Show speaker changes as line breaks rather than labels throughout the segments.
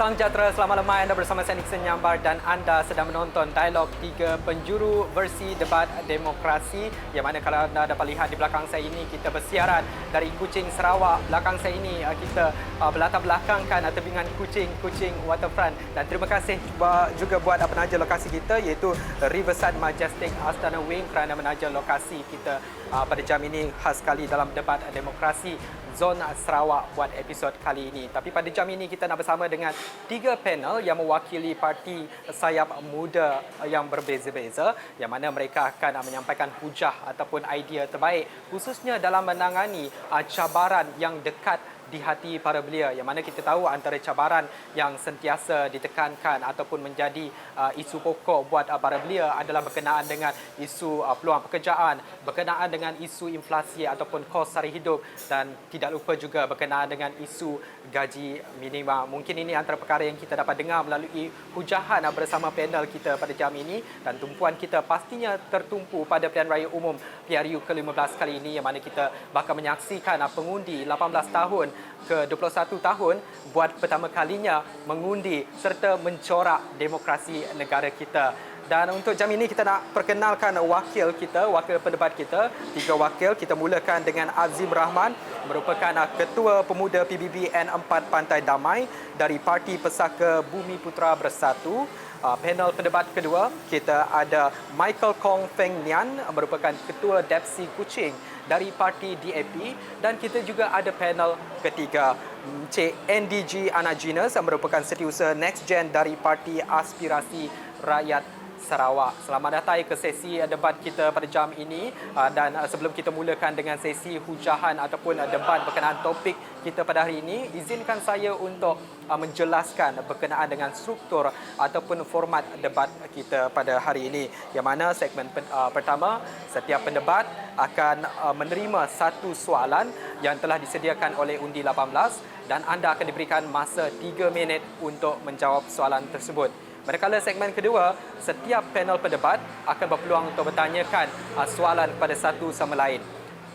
Salam sejahtera, selamat lemah anda bersama saya Nixon Nyambar dan anda sedang menonton Dialog 3 Penjuru versi debat demokrasi yang mana kalau anda dapat lihat di belakang saya ini kita bersiaran dari Kuching, Sarawak. Belakang saya ini kita berlatar belakangkan tebingan Kuching Waterfront dan terima kasih juga buat penaja lokasi kita iaitu Riverside Majestic Astana Wing kerana menaja lokasi kita pada jam ini khas sekali dalam debat demokrasi Zon Sarawak buat episod kali ini. Tapi pada jam ini kita nak bersama dengan 3 panel yang mewakili parti sayap muda yang berbeza-beza yang mana mereka akan menyampaikan hujah ataupun idea terbaik khususnya dalam menangani cabaran yang dekat di hati para belia yang mana kita tahu antara cabaran yang sentiasa ditekankan ataupun menjadi isu pokok buat para belia adalah berkenaan dengan isu peluang pekerjaan, berkenaan dengan isu inflasi ataupun kos sara hidup dan tidak lupa juga berkenaan dengan isu gaji minima. Mungkin ini antara perkara yang kita dapat dengar melalui hujahan bersama panel kita pada jam ini dan tumpuan kita pastinya tertumpu pada Pilihan Raya Umum PRU ke-15 kali ini yang mana kita bakal menyaksikan pengundi 18 tahun ke 21 tahun buat pertama kalinya mengundi serta mencorak demokrasi negara kita. Dan untuk jam ini kita nak perkenalkan wakil pendebat kita. 3 wakil. Kita mulakan dengan Azim Rahman, merupakan Ketua Pemuda PBB N4 Pantai Damai dari Parti Pesaka Bumi Putera Bersatu. Panel pendebat kedua, kita ada Michael Kong Feng Nian, merupakan Ketua Depsi Kuching dari Parti DAP dan kita juga ada panel ketiga Encik NDG Anajinas merupakan Setiausaha Next Gen dari Parti Aspirasi Rakyat Sarawak. Selamat datang ke sesi debat kita pada jam ini dan sebelum kita mulakan dengan sesi hujahan ataupun debat berkenaan topik kita pada hari ini, izinkan saya untuk menjelaskan berkenaan dengan struktur ataupun format debat kita pada hari ini yang mana segmen pertama setiap pendebat akan menerima satu soalan yang telah disediakan oleh undi 18 dan anda akan diberikan masa 3 minit untuk menjawab soalan tersebut. Manakala segmen kedua, setiap panel pendebat akan berpeluang untuk bertanyakan soalan kepada satu sama lain.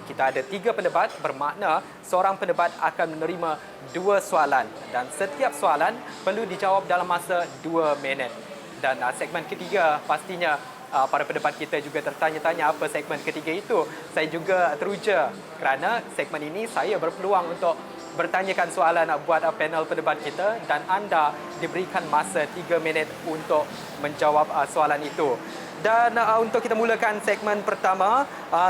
Kita ada 3 pendebat, bermakna seorang pendebat akan menerima 2 soalan dan setiap soalan perlu dijawab dalam masa 2 minit. Dan segmen ketiga pastinya para pendebat kita juga tertanya-tanya apa segmen ketiga itu. Saya juga teruja kerana segmen ini saya berpeluang untuk bertanyakan soalan buat panel pendebat kita dan anda diberikan masa 3 minit untuk menjawab soalan itu. Dan untuk kita mulakan segmen pertama,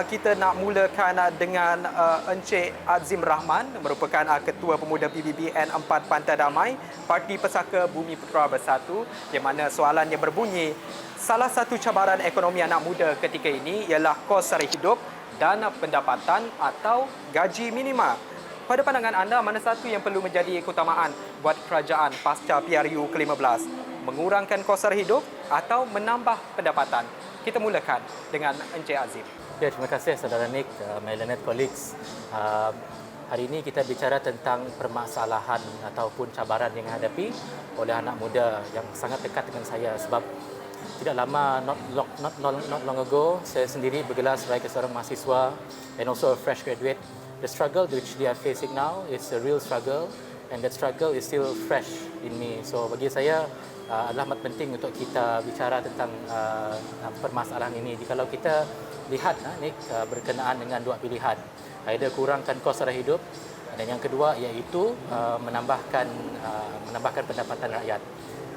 kita nak mulakan dengan Encik Azim Rahman, merupakan Ketua Pemuda PBB N4 Pantai Damai, Parti Pesaka Bumi Putera Bersatu, yang mana soalannya berbunyi, salah satu cabaran ekonomi anak muda ketika ini ialah kos sara hidup dan pendapatan atau gaji minima. Pada pandangan anda, mana satu yang perlu menjadi keutamaan buat kerajaan pasca PRU ke-15? Mengurangkan kos sara hidup atau menambah pendapatan? Kita mulakan dengan Encik Azim.
Ya, terima kasih saudara Nick, my learned colleagues. Hari ini kita bicara tentang permasalahan ataupun cabaran yang dihadapi oleh anak muda yang sangat dekat dengan saya sebab tidak lama, not long ago, saya sendiri bergelar sebagai seorang mahasiswa and also a fresh graduate. The struggle which they are facing now is a real struggle and that struggle is still fresh in me. So bagi saya adalah amat penting untuk kita bicara tentang permasalahan ini. Kalau kita lihat Nick, berkenaan dengan 2 pilihan, either kurangkan kos sara hidup dan yang kedua iaitu menambahkan pendapatan rakyat.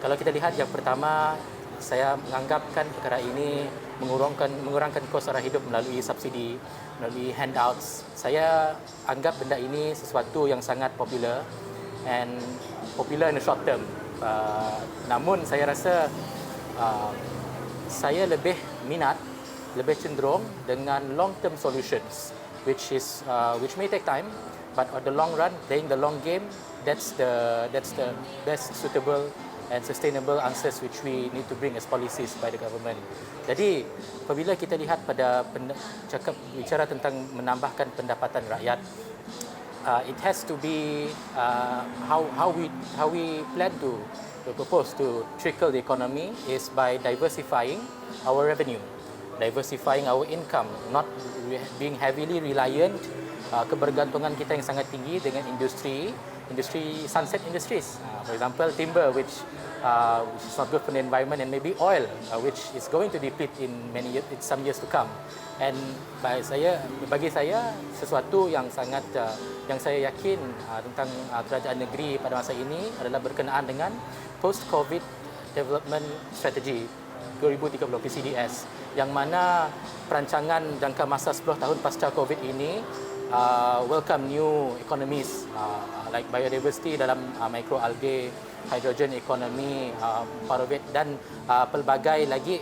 Kalau kita lihat yang pertama, saya menganggapkan perkara ini mengurangkan kos sara hidup melalui subsidi, melalui handouts. Saya anggap benda ini sesuatu yang sangat popular and popular in the short term. Namun saya rasa saya lebih cenderung dengan long term solutions which may take time, but on the long run, playing the long game, that's the best suitable and sustainable answers which we need to bring as policies by the government. Jadi, apabila kita lihat pada bicara tentang menambahkan pendapatan rakyat, it has to be how we plan to propose to trickle the economy is by diversifying our revenue, diversifying our income, not being heavily reliant kebergantungan kita yang sangat tinggi dengan industri sunset industries. For example, timber, which is not good for the environment, and maybe oil, which is going to deplete in some years to come. And bagi saya sesuatu yang sangat yang saya yakin tentang kerajaan negeri pada masa ini adalah berkenaan dengan post-COVID development strategy 2030 PCDS, yang mana perancangan jangka masa 10 tahun pasca COVID ini welcome new economies like biodiversity dalam microalgae, hydrogen economy, part of it, dan pelbagai lagi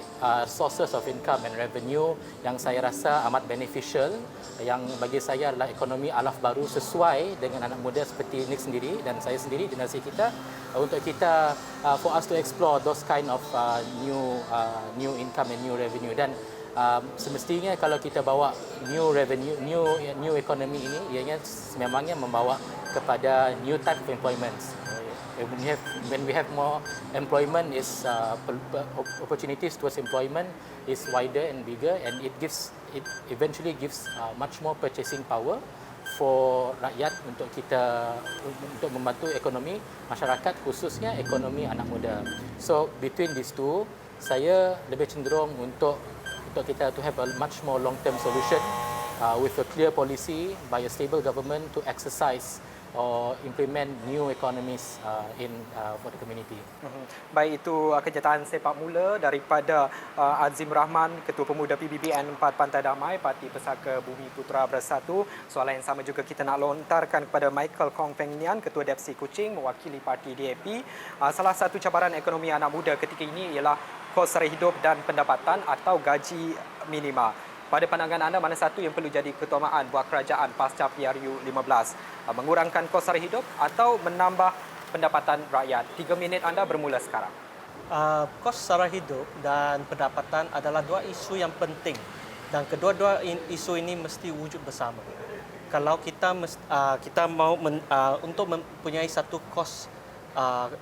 sources of income and revenue yang saya rasa amat beneficial, yang bagi saya adalah ekonomi alaf baru sesuai dengan anak muda seperti Nick sendiri dan saya sendiri, generasi kita, untuk kita for us to explore those kind of new income and new revenue. Dan semestinya kalau kita bawa new revenue, new economy ini, ianya memangnya membawa kepada new type of employments. When we have more employment, opportunities towards employment is wider and bigger, and it eventually gives much more purchasing power for rakyat untuk membantu ekonomi masyarakat, khususnya ekonomi anak muda. So between these two, saya lebih cenderung untuk kita to have a much more long-term solution with a clear policy by a stable government to exercise or implement new economies for the community.
Baik, itu kenyataan sepak mula daripada Azim Rahman, Ketua Pemuda PBBN 4 Pantai Damai, Parti Pesaka Bumi Putera Bersatu. Soalan yang sama juga kita nak lontarkan kepada Michael Kong Feng Nian, Ketua Depsi Kuching, mewakili Parti DAP. Salah satu cabaran ekonomi anak muda ketika ini ialah kos sara hidup dan pendapatan atau gaji minima. Pada pandangan anda, mana satu yang perlu jadi keutamaan buat kerajaan pasca PRU 15? Mengurangkan kos sara hidup atau menambah pendapatan rakyat? 3 minit anda bermula sekarang.
Kos sara hidup dan pendapatan adalah dua isu yang penting, dan kedua-dua isu ini mesti wujud bersama. Kalau kita mau untuk mempunyai satu kos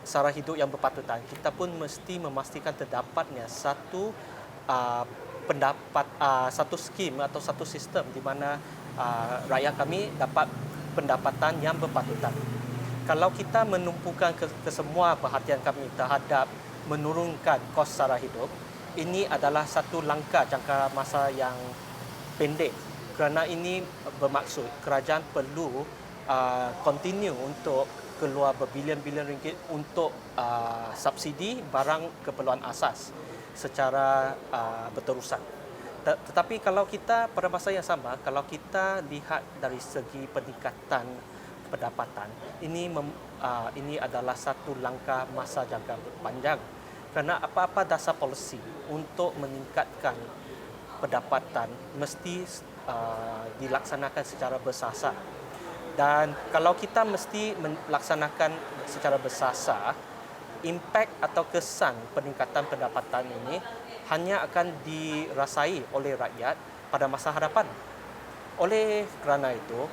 sara hidup yang berpatutan, kita pun mesti memastikan terdapatnya satu satu skim atau satu sistem di mana rakyat kami dapat pendapatan yang berpatutan. Kalau kita menumpukan kesemua perhatian kami terhadap menurunkan kos sara hidup, ini adalah satu langkah jangka masa yang pendek, kerana ini bermaksud kerajaan perlu continue untuk keluar berbilion-bilion ringgit untuk subsidi barang keperluan asas secara berterusan. Tetapi kalau kita pada masa yang sama, kalau kita lihat dari segi peningkatan pendapatan, ini adalah satu langkah masa jangka panjang. Kerana apa-apa dasar polisi untuk meningkatkan pendapatan mesti dilaksanakan secara bersasar. Dan kalau kita mesti melaksanakan secara bersasar, impak atau kesan peningkatan pendapatan ini hanya akan dirasai oleh rakyat pada masa hadapan. Oleh kerana itu,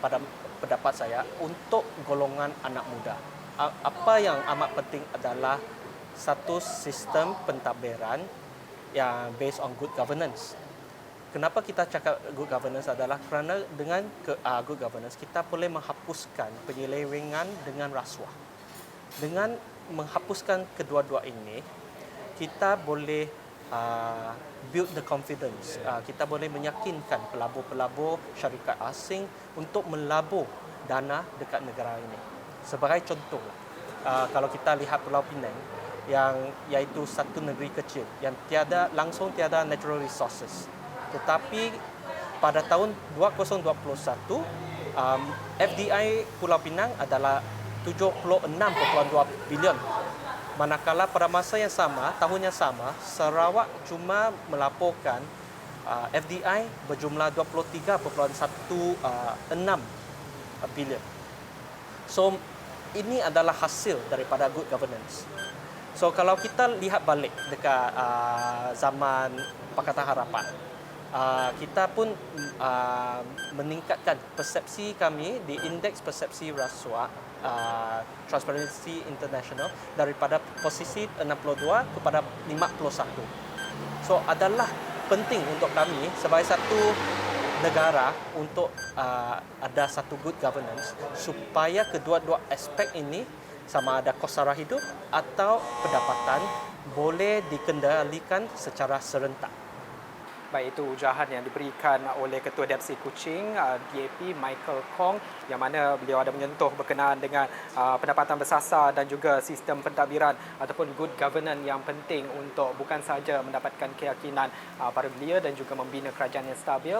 pada pendapat saya, untuk golongan anak muda, apa yang amat penting adalah satu sistem pentadbiran yang based on good governance. Kenapa kita cakap good governance adalah kerana dengan good governance kita boleh menghapuskan penyelewengan dengan rasuah. Dengan menghapuskan kedua-dua ini, kita boleh build the confidence. Kita boleh meyakinkan pelabur-pelabur syarikat asing untuk melabur dana dekat negara ini. Sebagai contoh, kalau kita lihat Pulau Pinang, yang iaitu satu negeri kecil yang langsung tiada natural resources. Tetapi pada tahun 2021, FDI Pulau Pinang adalah 76.2 bilion. Manakala pada masa yang sama, tahun yang sama, Sarawak cuma melaporkan FDI berjumlah 23.16 bilion. So, ini adalah hasil daripada good governance. So, kalau kita lihat balik dekat zaman Pakatan Harapan, kita pun meningkatkan persepsi kami di indeks persepsi rasuah Transparency International daripada posisi 62 kepada 51. So adalah penting untuk kami sebagai satu negara untuk ada satu good governance supaya kedua-dua aspek ini sama ada kos sara hidup atau pendapatan boleh dikendalikan secara serentak.
Baik, itu ujahan yang diberikan oleh Ketua Depsi Kuching DAP Michael Kong, yang mana beliau ada menyentuh berkenaan dengan pendapatan bersasar dan juga sistem pentadbiran ataupun good governance yang penting untuk bukan sahaja mendapatkan keyakinan para belia dan juga membina kerajaan yang stabil.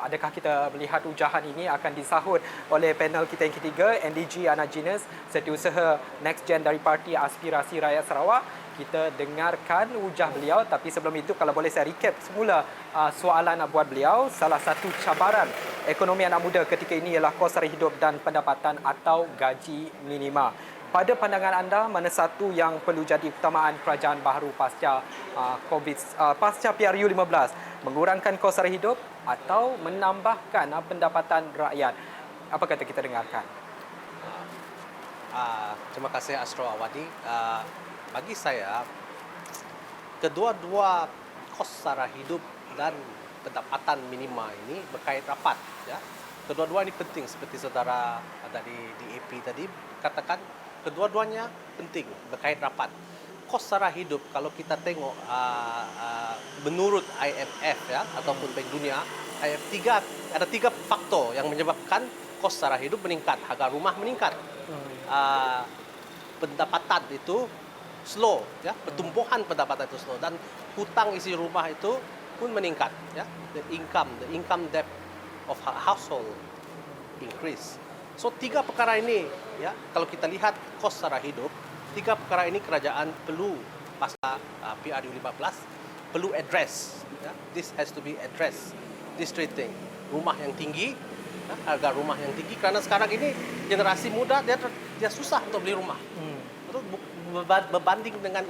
Adakah kita melihat ujahan ini akan disahut oleh panel kita yang ketiga, NDG Ana Jinas, Setiausaha Next Gen dari Parti Aspirasi Rakyat Sarawak? Kita dengarkan ujah beliau, tapi sebelum itu kalau boleh saya recap semula soalan buat beliau. Salah satu cabaran ekonomi anak muda ketika ini ialah kos sara hidup dan pendapatan atau gaji minima. Pada pandangan anda, mana satu yang perlu jadi utamaan kerajaan baharu pasca pasca PRU15? Mengurangkan kos sara hidup atau menambahkan pendapatan rakyat? Apa kata kita dengarkan?
Terima kasih Astro Awadi. Bagi saya, kedua-dua kos sara hidup dan pendapatan minima ini berkait rapat. Ya. Kedua-dua ini penting, seperti saudara dari DAP tadi katakan, kedua-duanya penting, berkait rapat. Kos sara hidup, kalau kita tengok menurut IMF ya, ataupun Bank Dunia, ada tiga faktor yang menyebabkan kos sara hidup meningkat, harga rumah meningkat. Pendapatan itu slow, ya, pertumbuhan pendapatan itu slow, dan hutang isi rumah itu pun meningkat, ya. The income debt of household increase. So tiga perkara ini, ya, kalau kita lihat kos sara hidup, tiga perkara ini kerajaan perlu pasca PRU15 perlu address, ya. This has to be addressed. This three thing. Rumah yang tinggi, ya, harga rumah yang tinggi, karena sekarang ini generasi muda dia susah untuk beli rumah. Berbanding dengan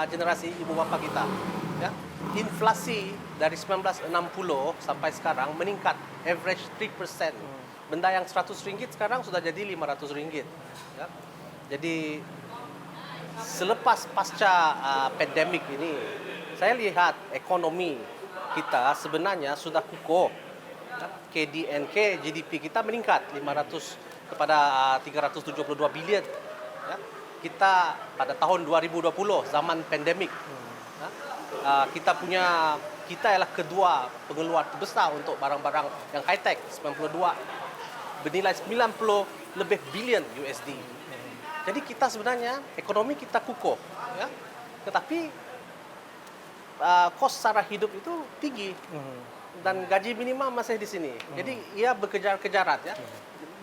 generasi ibu bapa kita, ya. Inflasi dari 1960 sampai sekarang meningkat average 3%. Benda yang RM100 sekarang sudah jadi RM500, ya. Jadi selepas pasca pandemik ini, saya lihat ekonomi kita sebenarnya sudah kukuh, ya. KDNK GDP kita meningkat 500 kepada 372 bilion, ya. Kita pada tahun 2020 zaman pandemik, kita ialah kedua pengeluar terbesar untuk barang-barang yang high tech, 92 bernilai 90 lebih bilion USD. Jadi kita sebenarnya ekonomi kita kukuh, ya. Tetapi kos sara hidup itu tinggi dan gaji minima masih di sini. Jadi ia berkejar-kejaran, ya.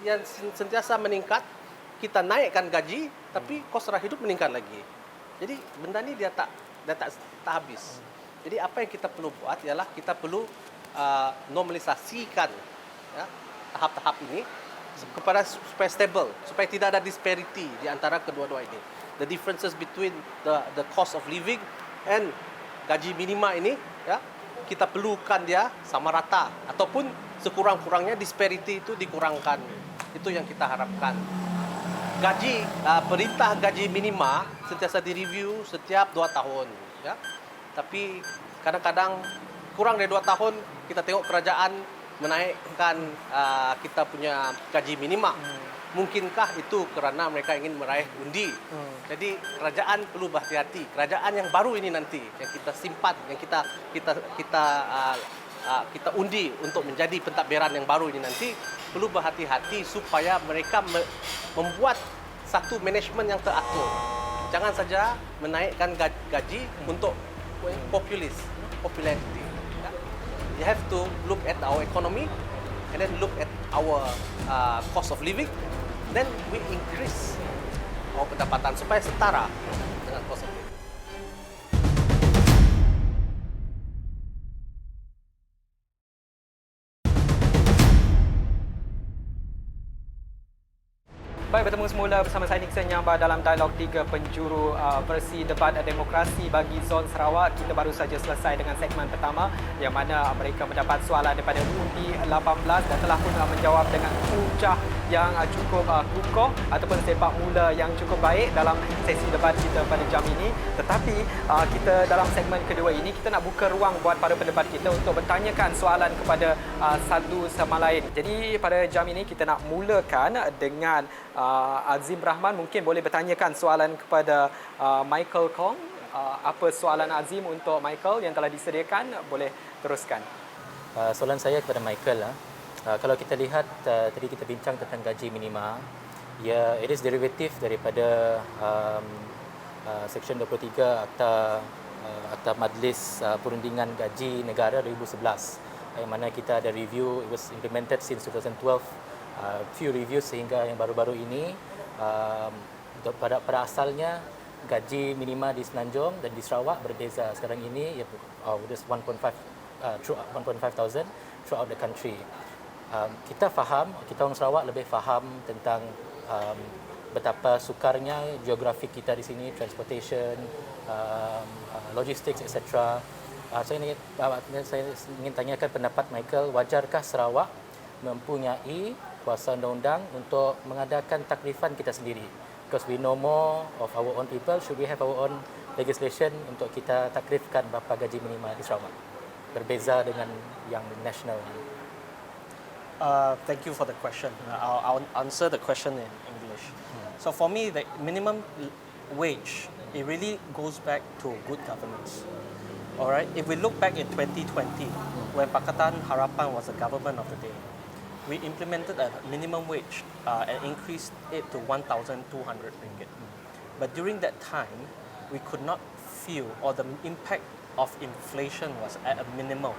Yang sentiasa meningkat. Kita naikkan gaji, tapi kos sara hidup meningkat lagi. Jadi benda ni dia tak habis. Jadi apa yang kita perlu buat ialah kita perlu normalisasikan, ya, tahap-tahap ini supaya stable, supaya tidak ada disparity di antara kedua-dua ini. The differences between the cost of living and gaji minima ini, ya, kita perlukan dia sama rata ataupun sekurang-kurangnya disparity itu dikurangkan. Itu yang kita harapkan. Gaji perintah gaji minima sentiasa direview setiap 2 tahun, ya. Tapi kadang-kadang kurang dari 2 tahun kita tengok kerajaan menaikkan kita punya gaji minima. Mungkinkah itu kerana mereka ingin meraih undi? Jadi kerajaan perlu berhati-hati. Kerajaan yang baru ini nanti yang kita simpan, yang kita undi untuk menjadi pentadbiran yang baru ini nanti perlu berhati-hati supaya mereka membuat satu manajemen yang teratur. Jangan saja menaikkan gaji untuk popularity. You have to look at our economy and then look at our cost of living, then we increase our pendapatan supaya setara dengan cost of living.
Baik, bertemu semula bersama saya Nixon Nyambar dalam Dialog 3 Penjuru versi debat demokrasi bagi Zon Sarawak. Kita baru saja selesai dengan segmen pertama yang mana mereka mendapat soalan daripada undi 18 dan telah pun menjawab dengan hujah yang cukup kukuh ataupun sepak mula yang cukup baik dalam sesi debat kita pada jam ini. Tetapi kita dalam segmen kedua ini kita nak buka ruang buat para pendebat kita untuk bertanyakan soalan kepada satu sama lain. Jadi pada jam ini kita nak mulakan dengan Azim Rahman. Mungkin boleh bertanyakan soalan kepada Michael Kong. Apa soalan Azim untuk Michael yang telah disediakan? Boleh teruskan.
Soalan saya kepada Michael. Kalau kita lihat tadi kita bincang tentang gaji minima, ya, it is derivative daripada Seksyen 23 Akta Majlis Perundingan Gaji Negara 2011, yang mana kita ada review. It was implemented since 2012. Few reviews sehingga yang baru-baru ini. Pada asalnya gaji minima di Semenanjung dan di Sarawak berbeza. Sekarang ini just 1.5 thousand throughout the country. Kita faham, kita orang Sarawak lebih faham tentang betapa sukarnya geografi kita di sini, transportation, logistics, etc. Saya ingin tanyakan pendapat Michael, wajarkah Sarawak mempunyai kuasa undang-undang untuk mengadakan takrifan kita sendiri? Because we know more of our own people, should we have our own legislation untuk kita takrifkan berapa gaji minima di Sarawak? Berbeza dengan yang national.
Thank you for the question. I'll answer the question in English. So for me, the minimum wage, it really goes back to good governance. All right. If we look back in 2020, when Pakatan Harapan was the government of the day, we implemented a minimum wage and increased it to 1,200 ringgit. But during that time, we could not feel, or the impact of inflation was at a minimum.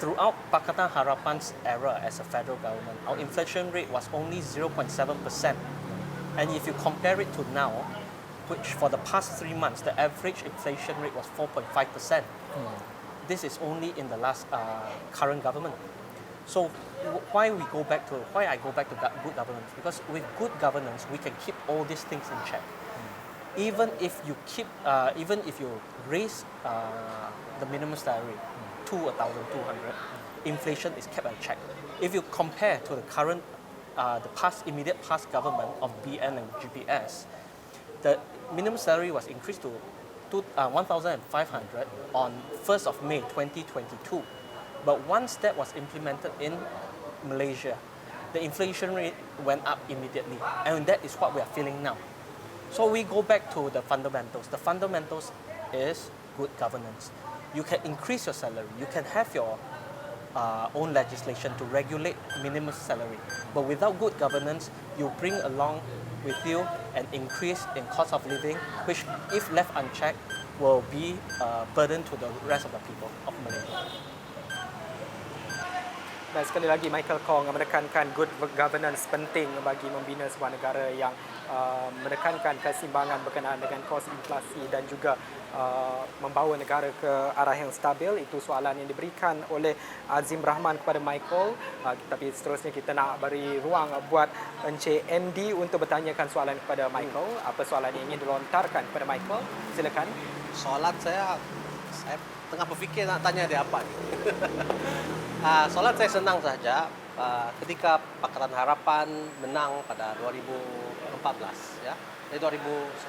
Throughout Pakatan Harapan's era as a federal government, our inflation rate was only 0.7%. And if you compare it to now, which for the past 3 months, the average inflation rate was 4.5%. This is only in the last current government. So why I go back to good governance? Because with good governance, we can keep all these things in check. Even if you raise the minimum salary to 1,200, inflation is kept in check. If you compare to the current, immediate past government of BN and GPS, the minimum salary was increased to 1,500 on 1st of May 2022. But once that was implemented in Malaysia, the inflation rate went up immediately, and that is what we are feeling now. So we go back to the fundamentals. The fundamentals is good governance. You can increase your salary. You can have your own legislation to regulate minimum salary. But without good governance, you bring along with you an increase in cost of living, which, if left unchecked, will be a burden to the rest of the people of Malaysia.
Dan sekali lagi Michael Kong menekankan good governance penting bagi membina sebuah negara yang menekankan keseimbangan berkenaan dengan kos inflasi dan juga membawa negara ke arah yang stabil. Itu soalan yang diberikan oleh Azim Rahman kepada Michael. Tapi seterusnya kita nak beri ruang buat Encik MD untuk bertanyakan soalan kepada Michael. Apa soalan yang ingin dilontarkan kepada Michael? Silakan.
Soalan saya tengah berfikir nak tanya dia apa ni. Soalan saya senang saja. Ketika Pakatan Harapan menang pada 2018, ya, 2018.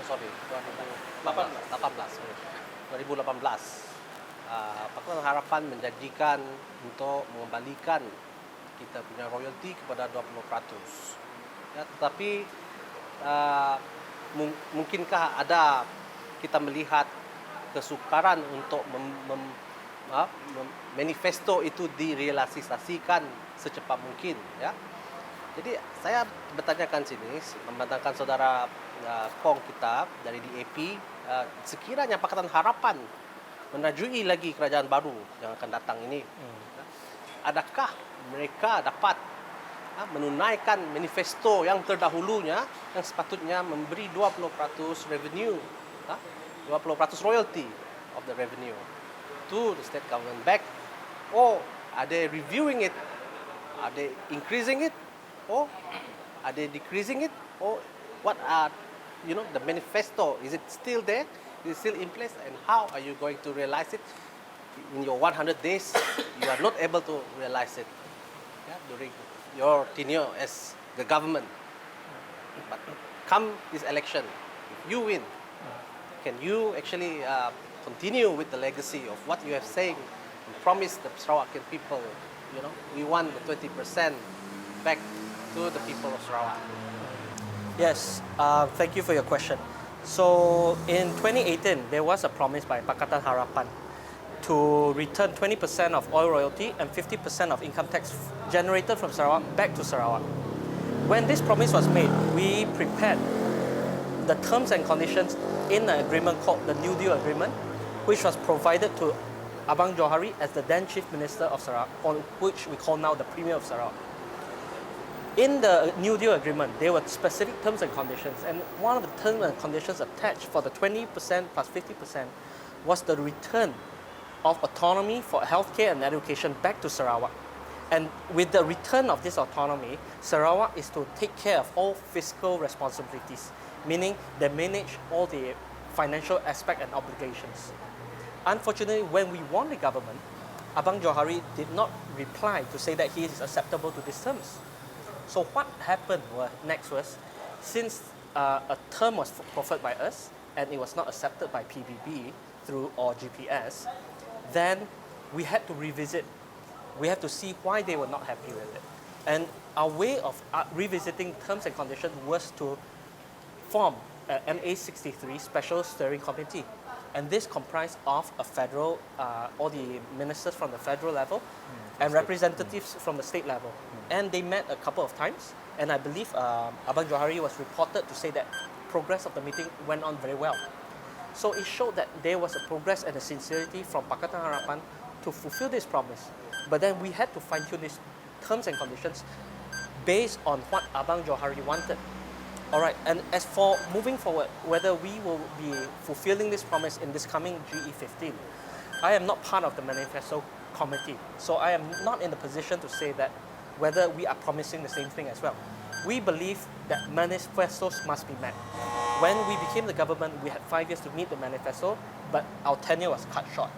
Pakatan Harapan menjanjikan untuk mengembalikan kita punya royalty kepada 20%. Ya, tetapi mungkinkah ada kita melihat kesukaran untuk manifesto itu direalisasikan secepat mungkin, ya. Jadi saya bertanyakan sini, memandangkan saudara Kong kita dari DAP, sekiranya Pakatan Harapan menajui lagi kerajaan baru yang akan datang ini, adakah mereka dapat menunaikan manifesto yang terdahulunya yang sepatutnya memberi 20% revenue, 20% royalty of the revenue to the state government back, or are they reviewing it, are they increasing it, or Are they decreasing it, or what are, the manifesto? Is it still there? Is it still in place? And how are you going to realize it? In your 100 days, you are not able to realize it during your tenure as the government. But come this election, if you win, can you actually continue with the legacy of what you have saying and promised the Sarawakian people? We want the 20% back to the people of Sarawak.
Yes, thank you for your question. So in 2018, there was a promise by Pakatan Harapan to return 20% of oil royalty and 50% of income tax generated from Sarawak back to Sarawak. When this promise was made, we prepared the terms and conditions in an agreement called the New Deal Agreement, which was provided to Abang Johari as the then Chief Minister of Sarawak, or which we call now the Premier of Sarawak. In the New Deal Agreement, there were specific terms and conditions, and one of the terms and conditions attached for the 20% plus 50% was the return of autonomy for healthcare and education back to Sarawak. And with the return of this autonomy, Sarawak is to take care of all fiscal responsibilities, meaning they manage all the financial aspect and obligations. Unfortunately, when we won the government, Abang Johari did not reply to say that he is acceptable to these terms. So what happened next was, since a term was proffered by us and it was not accepted by PBB through or GPS, then we had to revisit. We had to see why they were not happy with it. And our way of revisiting terms and conditions was to form an MA63 Special Steering Committee. And this comprised of a federal, all the ministers from the federal level and representatives from the state level. And they met a couple of times. And I believe Abang Johari was reported to say that progress of the meeting went on very well. So it showed that there was a progress and a sincerity from Pakatan Harapan to fulfill this promise. But then we had to fine-tune these terms and conditions based on what Abang Johari wanted. All right, and as for moving forward, whether we will be fulfilling this promise in this coming GE15, I am not part of the manifesto committee. So I am not in the position to say that whether we are promising the same thing as well. We believe that manifestos must be met. When we became the government, we had 5 years to meet the manifesto, but our tenure was cut short.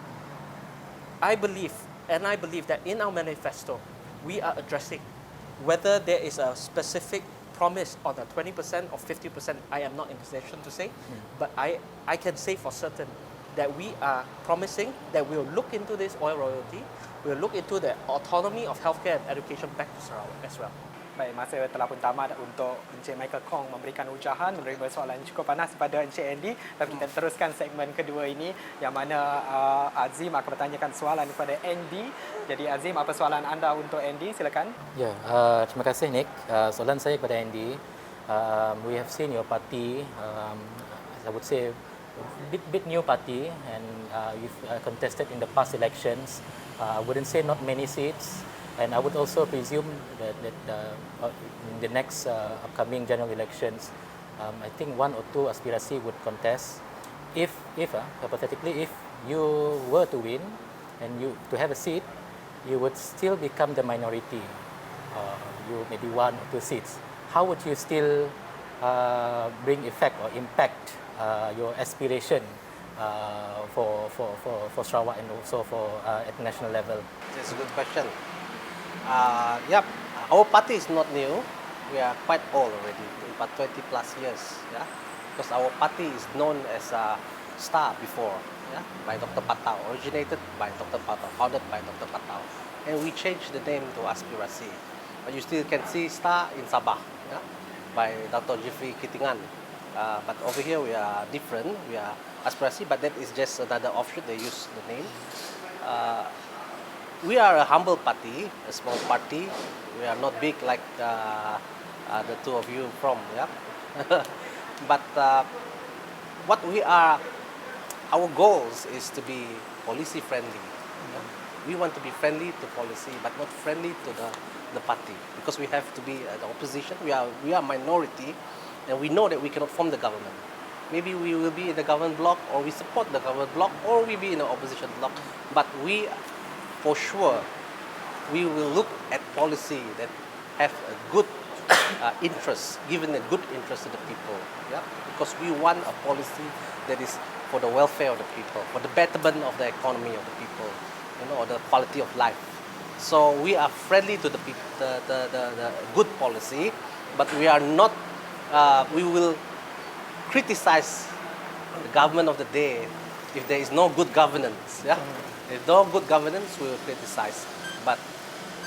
I believe that in our manifesto, we are addressing whether there is a specific promise on a 20% or 50%, I am not in position to say, but I can say for certain that we are promising that we will look into this oil royalty, we will look into the autonomy of healthcare and education back to Sarawak as well.
Baik, masa telah pun tamat untuk Encik Michael Kong memberikan ucahan menerima soalan cukup panas pada Encik Andy. Dan kita teruskan segmen kedua ini yang mana Azim akan bertanyakan soalan kepada Andy. Jadi Azim, apa soalan anda untuk Andy? Silakan.
Ya, terima kasih Nick. Soalan saya kepada Andy. We have seen your party, I would say, bit new party, and you've contested in the past elections. I wouldn't say not many seats. And I would also presume that in the next upcoming general elections, I think 1 or 2 aspirasi would contest. If hypothetically, if you were to win and you to have a seat, you would still become the minority. You maybe 1 or 2 seats. How would you still bring effect or impact your aspiration for Sarawak and also for at national level?
That's a good question. Yep, our party is not new. We are quite old already, about 20 plus years. Yeah, because our party is known as STAR before. Yeah, by Dr. Patau, originated by Dr. Patau, founded by Dr. Patau, and we changed the name to Aspirasi. But you still can see STAR in Sabah, yeah, by Dr. Jeffrey Kitingan. But over here we are different. We are Aspirasi, but that is just another offshoot. They use the name. We are a humble party, a small party. We are not big like the two of you from, yeah. But what we are, our goals is to be policy friendly. Yeah? We want to be friendly to policy, but not friendly to the party, because we have to be the opposition. We are minority, and we know that we cannot form the government. Maybe we will be in the government bloc, or we support the government bloc, or we be in the opposition bloc. But we, for sure, we will look at policy that have a good interest, given a good interest to the people. Yeah, because we want a policy that is for the welfare of the people, for the betterment of the economy of the people, or the quality of life. So we are friendly to the good policy, but we are not. We will criticize the government of the day if there is no good governance. Yeah, if no good governance, we will criticize. But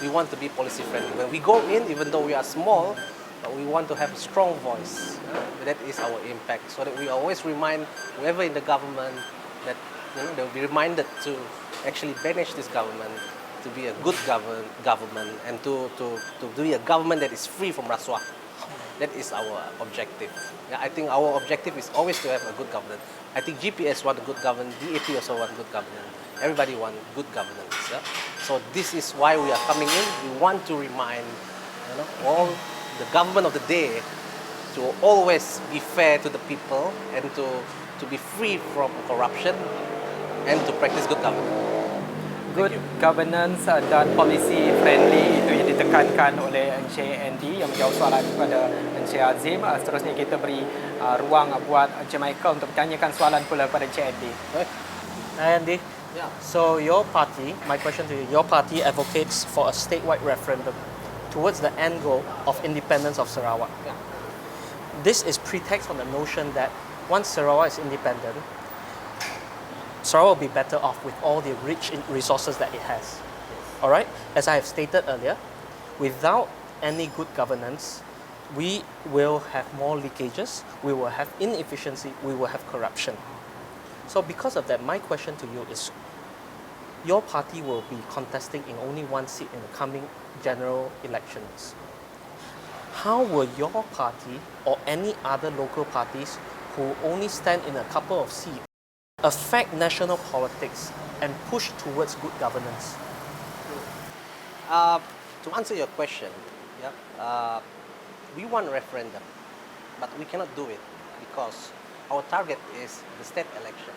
we want to be policy friendly. When we go in, even though we are small, we want to have a strong voice. That is our impact, so that we always remind whoever in the government that they'll be reminded to actually manage this government to be a good government and to be a government that is free from rasuah. That is our objective. Yeah, I think our objective is always to have a good governance. I think GPS want a good governance, DAP also want good governance. Everybody want good governance. Yeah? So this is why we are coming in. We want to remind all the government of the day to always be fair to the people and to be free from corruption and to practice good governance.
Good governance dan policy friendly itu yang ditekankan oleh Encik Andy yang menjawab soalan kepada Encik Azim. Seterusnya kita beri ruang buat Encik Michael untuk bertanyakan soalan pula kepada Encik Andy.
Hi Andy.
Yeah.
So your party, my question to you, your party advocates for a statewide referendum towards the end goal of independence of Sarawak.
Yeah.
This is pretext on the notion that once Sarawak is independent, Sarawak will be better off with all the rich resources that it has. All right? As I have stated earlier, without any good governance, we will have more leakages, we will have inefficiency, we will have corruption. So because of that, my question to you is, your party will be contesting in only one seat in the coming general elections. How will your party or any other local parties who only stand in a couple of seats affect national politics and push towards good governance?
To answer your question, we want referendum, but we cannot do it because our target is the state election.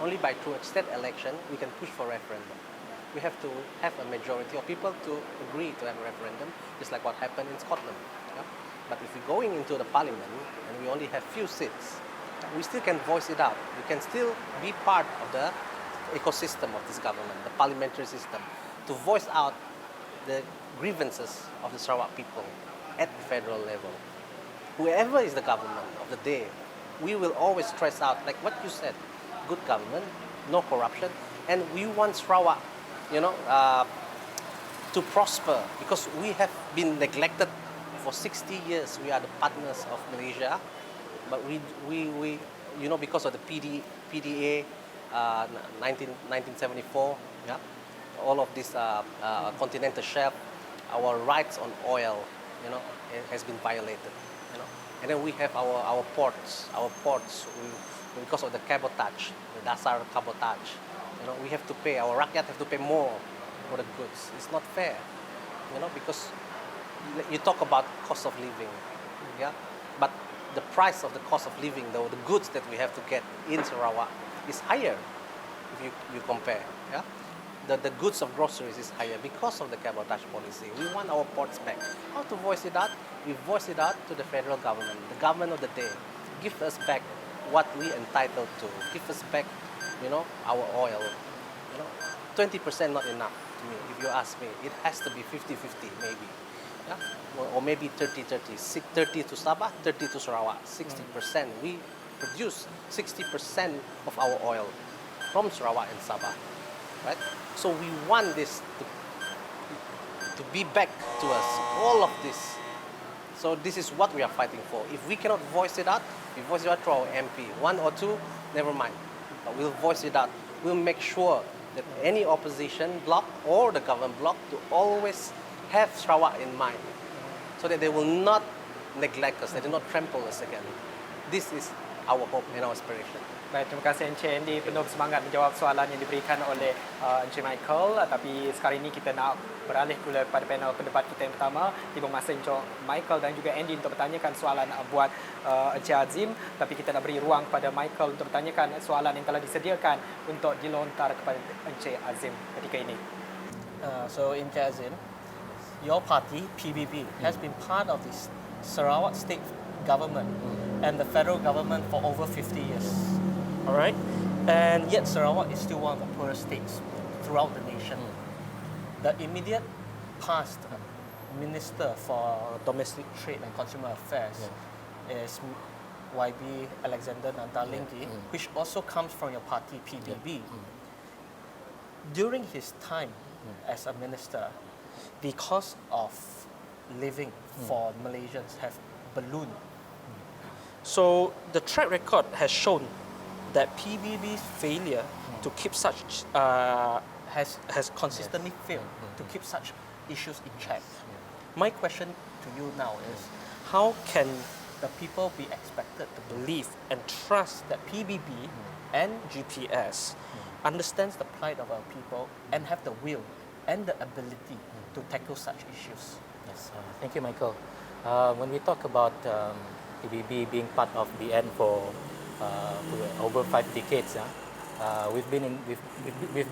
Only by through a state election we can push for referendum. We have to have a majority of people to agree to have a referendum, just like what happened in Scotland. Yeah? But if we're going into the parliament and we only have few seats, we still can voice it out. We can still be part of the ecosystem of this government, the parliamentary system, to voice out the grievances of the Sarawak people at the federal level. Whoever is the government of the day, we will always stress out, like what you said, good government, no corruption, and we want Sarawak, to prosper because we have been neglected for 60 years. We are the partners of Malaysia, but we because of the PDA 1974, yeah, all of this continental shelf, our rights on oil, has been violated, and then we have our ports, because of the cabotage, the dasar cabotage, we have to pay, our rakyat have to pay more for the goods. It's not fair, because you talk about cost of living, yeah, but the price of the cost of living, though, the goods that we have to get in Sarawak is higher if you compare, yeah. The goods of groceries is higher because of the cabotage policy. We want our ports back. How to voice it out? We voice it out to the federal government, the government of the day. Give us back what we entitled to. Give us back, our oil. 20% not enough to me, if you ask me. It has to be 50-50 maybe. Yeah? Or maybe 30-30. 30 to Sabah, 30 to Sarawak. 60%. We produce 60% of our oil from Sarawak and Sabah. Right? So we want this to be back to us, all of this. So this is what we are fighting for. If we cannot voice it out, we voice it out through our MP. One or two, never mind. But we'll voice it out. We'll make sure that any opposition bloc or the government bloc to always have Sarawak in mind, so that they will not neglect us, they will not trample us again. This is our hope and our aspiration.
Baik, terima kasih Encik Andy, penuh semangat menjawab soalan yang diberikan oleh Encik Michael. Tapi sekarang ini kita nak beralih pula kepada panel pendebat kita yang pertama. Tiba masa Encik Michael dan juga Andy untuk bertanyakan soalan buat Encik Azim. Tapi kita nak beri ruang kepada Michael untuk bertanyakan soalan yang telah disediakan untuk dilontar kepada Encik Azim ketika ini.
So Encik Azim, your party, PBB, has been part of the Sarawak state government and the federal government for over 50 years. All right? And yet Sarawak is still one of the poorest states throughout the nation. The immediate past Minister for Domestic Trade and Consumer Affairs is YB Alexander Nantalinggi, which also comes from your party, PBB. During his time as a minister, the cost of living for Malaysians have ballooned. So the track record has shown that PBB's failure to keep such has consistently failed to keep such issues in check. My question to you now is, how can the people be expected to believe and trust that PBB and GPS understands the plight of our people and have the will and the ability to tackle such issues?
Yes, thank you, Michael. When we talk about PBB being part of BN for over 5 decades, we've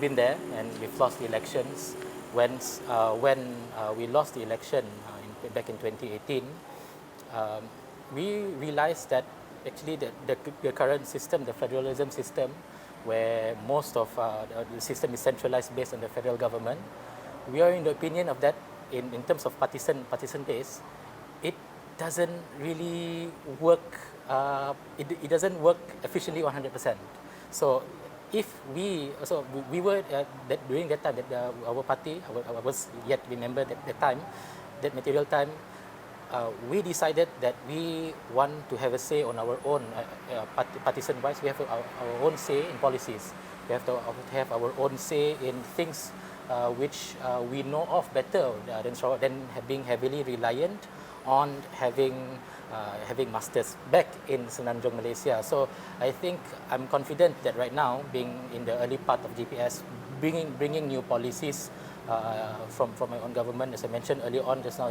been there and we've lost the elections. When we lost the election back in 2018, we realized that actually the current system, the federalism system, where most of the system is centralized based on the federal government, we are in the opinion of that in terms of partisan base, it doesn't really work. It doesn't work efficiently 100%. So if we were during that time that our party, I was yet remember that time, that material time, we decided that we want to have a say on our own partisan wise. We have our own say in policies. We have to have our own say in things which we know of better than being heavily reliant on having masters back in Semenanjung, Malaysia. So I think I'm confident that right now, being in the early part of GPS, bringing new policies from my own government, as I mentioned earlier on just now,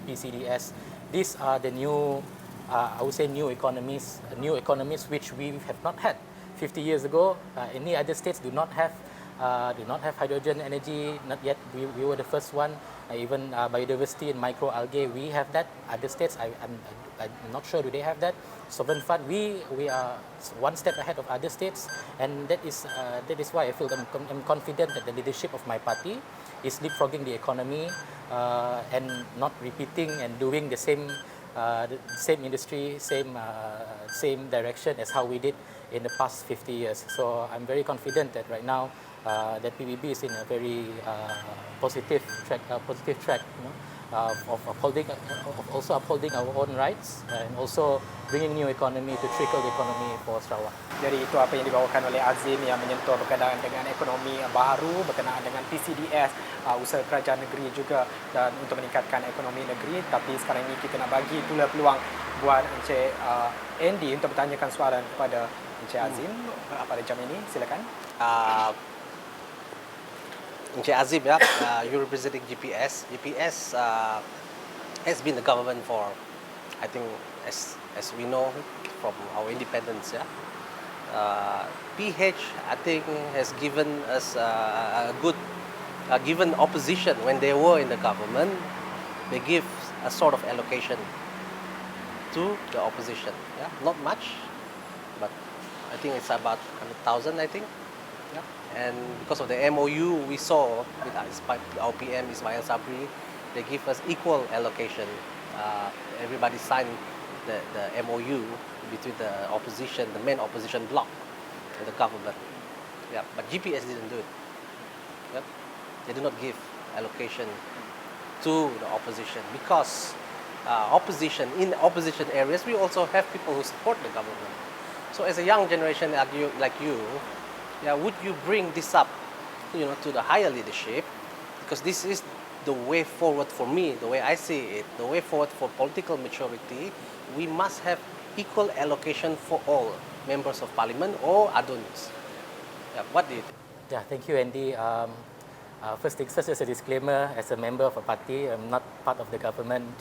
PCDS, these are the new, I would say new economies which we have not had 50 years ago. Any other states do not have hydrogen energy, not yet. We were the first one. Even biodiversity and microalgae, we have that. Other states, I'm not sure do they have that. Sovereign fund, we are one step ahead of other states, and that is why I feel I'm confident that the leadership of my party is leapfrogging the economy and not repeating and doing the same industry, same direction as how we did in the past 50 years. So I'm very confident that right now that PBB is in a very positive track, of also upholding our own rights and also bringing new economy to trickle the economy for Sarawak.
Jadi itu apa yang dibawakan oleh Azim yang menyentuh berkenaan dengan ekonomi baru, berkenaan dengan PCDS, usaha kerajaan negeri juga, dan untuk meningkatkan ekonomi negeri. Tapi sekarang ini kita nak bagi pula peluang buat Encik Andy untuk bertanyakan soalan kepada Encik Azim pada jam ini. Silakan.
Encik Azim, you're representing GPS. GPS has been the government for, I think, as we know from our independence. PH, I think, has given us a good, given opposition when they were in the government. They give a sort of allocation to the opposition. Not much, but I think it's about 100,000. I think. And because of the MOU we saw with our PM Ismail Sabri, they give us equal allocation. Everybody signed the MOU between the opposition, the main opposition bloc, and the government. But GPS didn't do it. They did not give allocation to the opposition because in opposition areas we also have people who support the government. So as a young generation like you, would you bring this up, to the higher leadership? Because this is the way forward for me, the way I see it, the way forward for political maturity. We must have equal allocation for all members of parliament or aduns. What do you think?
Thank you, Andy. First things first, as a disclaimer, as a member of a party, I'm not part of the government.